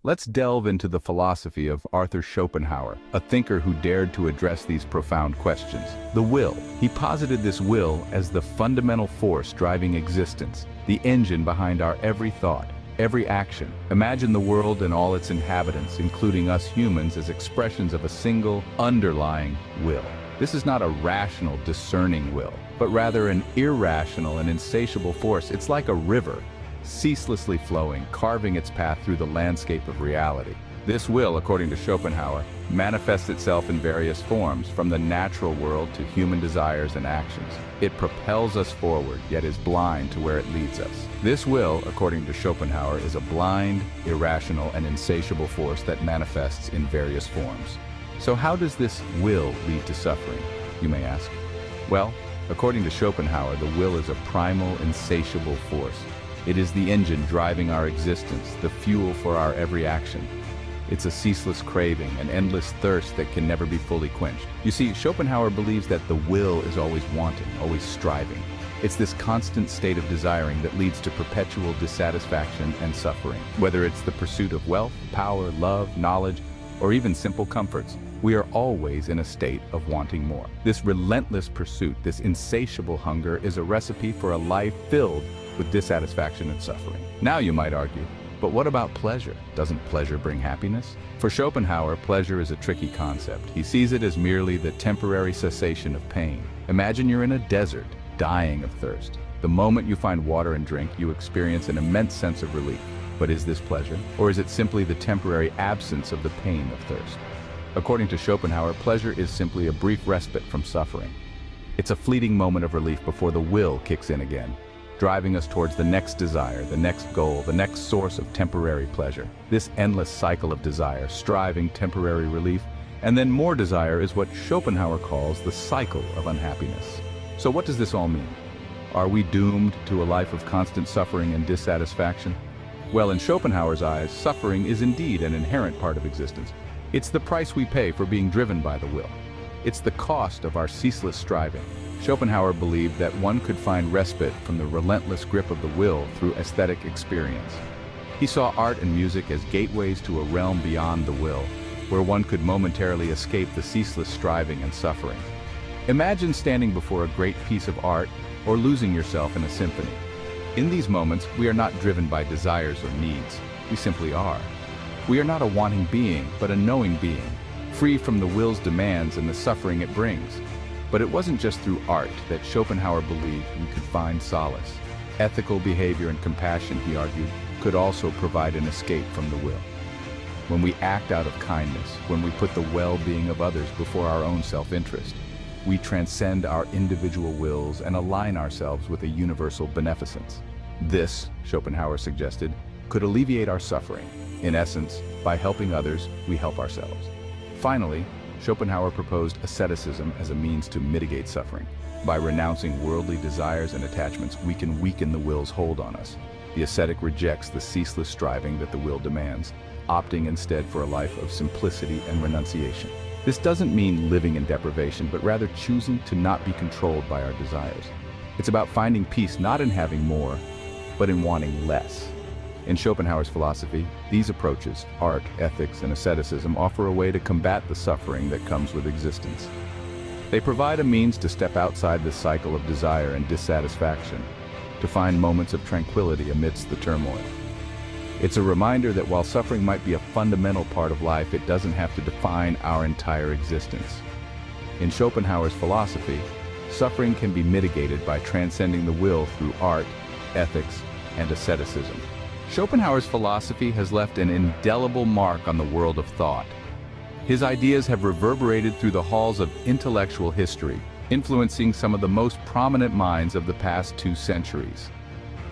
Let's delve into the philosophy of Arthur Schopenhauer, a thinker who dared to address these profound questions. The will. He posited this will as the fundamental force driving existence, the engine behind our every thought, every action. Imagine the world and all its inhabitants, including us humans, as expressions of a single, underlying will. This is not a rational, discerning will, but rather an irrational and insatiable force. It's like a river, ceaselessly flowing, carving its path through the landscape of reality. This will, according to Schopenhauer, manifests itself in various forms, from the natural world to human desires and actions. It propels us forward, yet is blind to where it leads us. This will, according to Schopenhauer, is a blind, irrational, and insatiable force that manifests in various forms. So how does this will lead to suffering, you may ask? Well, according to Schopenhauer, the will is a primal, insatiable force. It is the engine driving our existence, the fuel for our every action. It's a ceaseless craving, an endless thirst that can never be fully quenched. You see, Schopenhauer believes that the will is always wanting, always striving. It's this constant state of desiring that leads to perpetual dissatisfaction and suffering. Whether it's the pursuit of wealth, power, love, knowledge, or even simple comforts, we are always in a state of wanting more. This relentless pursuit, this insatiable hunger, is a recipe for a life filled with dissatisfaction and suffering. Now you might argue, but what about pleasure? Doesn't pleasure bring happiness? For Schopenhauer, pleasure is a tricky concept. He sees it as merely the temporary cessation of pain. Imagine you're in a desert, dying of thirst. The moment you find water and drink, you experience an immense sense of relief. But is this pleasure? Or is it simply the temporary absence of the pain of thirst? According to Schopenhauer, pleasure is simply a brief respite from suffering. It's a fleeting moment of relief before the will kicks in again, driving us towards the next desire, the next goal, the next source of temporary pleasure. This endless cycle of desire, striving, temporary relief, and then more desire is what Schopenhauer calls the cycle of unhappiness. So what does this all mean? Are we doomed to a life of constant suffering and dissatisfaction? Well, in Schopenhauer's eyes, suffering is indeed an inherent part of existence. It's the price we pay for being driven by the will. It's the cost of our ceaseless striving. Schopenhauer believed that one could find respite from the relentless grip of the will through aesthetic experience. He saw art and music as gateways to a realm beyond the will, where one could momentarily escape the ceaseless striving and suffering. Imagine standing before a great piece of art or losing yourself in a symphony. In these moments, we are not driven by desires or needs. We simply are. We are not a wanting being, but a knowing being, free from the will's demands and the suffering it brings. But it wasn't just through art that Schopenhauer believed we could find solace. Ethical behavior and compassion, he argued, could also provide an escape from the will. When we act out of kindness, when we put the well-being of others before our own self-interest, we transcend our individual wills and align ourselves with a universal beneficence. This, Schopenhauer suggested, could alleviate our suffering. In essence, by helping others, we help ourselves. Finally, Schopenhauer proposed asceticism as a means to mitigate suffering. By renouncing worldly desires and attachments, we can weaken the will's hold on us. The ascetic rejects the ceaseless striving that the will demands, opting instead for a life of simplicity and renunciation. This doesn't mean living in deprivation, but rather choosing to not be controlled by our desires. It's about finding peace not in having more, but in wanting less. In Schopenhauer's philosophy, these approaches, art, ethics, and asceticism, offer a way to combat the suffering that comes with existence. They provide a means to step outside the cycle of desire and dissatisfaction, to find moments of tranquility amidst the turmoil. It's a reminder that while suffering might be a fundamental part of life, it doesn't have to define our entire existence. In Schopenhauer's philosophy, suffering can be mitigated by transcending the will through art, ethics, and asceticism. Schopenhauer's philosophy has left an indelible mark on the world of thought. His ideas have reverberated through the halls of intellectual history, influencing some of the most prominent minds of the past 2 centuries.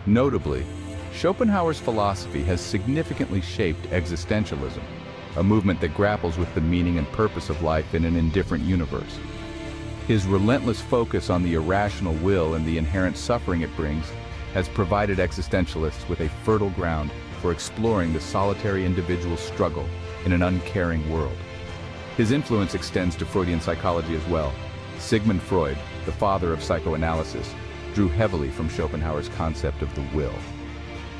Notably, Schopenhauer's philosophy has significantly shaped existentialism, a movement that grapples with the meaning and purpose of life in an indifferent universe. His relentless focus on the irrational will and the inherent suffering it brings has provided existentialists with a fertile ground for exploring the solitary individual's struggle in an uncaring world. His influence extends to Freudian psychology as well. Sigmund Freud, the father of psychoanalysis, drew heavily from Schopenhauer's concept of the will.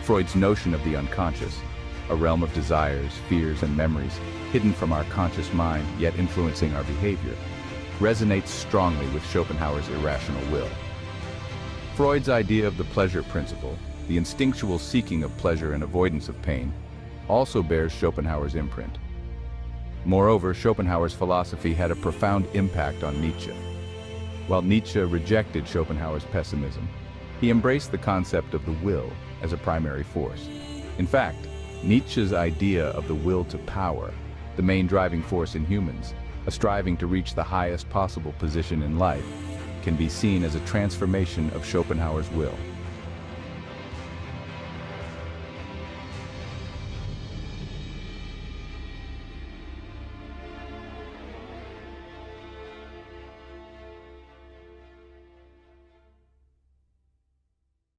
Freud's notion of the unconscious, a realm of desires, fears, and memories, hidden from our conscious mind yet influencing our behavior, resonates strongly with Schopenhauer's irrational will. Freud's idea of the pleasure principle, the instinctual seeking of pleasure and avoidance of pain, also bears Schopenhauer's imprint. Moreover, Schopenhauer's philosophy had a profound impact on Nietzsche. While Nietzsche rejected Schopenhauer's pessimism, he embraced the concept of the will as a primary force. In fact, Nietzsche's idea of the will to power, the main driving force in humans, a striving to reach the highest possible position in life, can be seen as a transformation of Schopenhauer's will.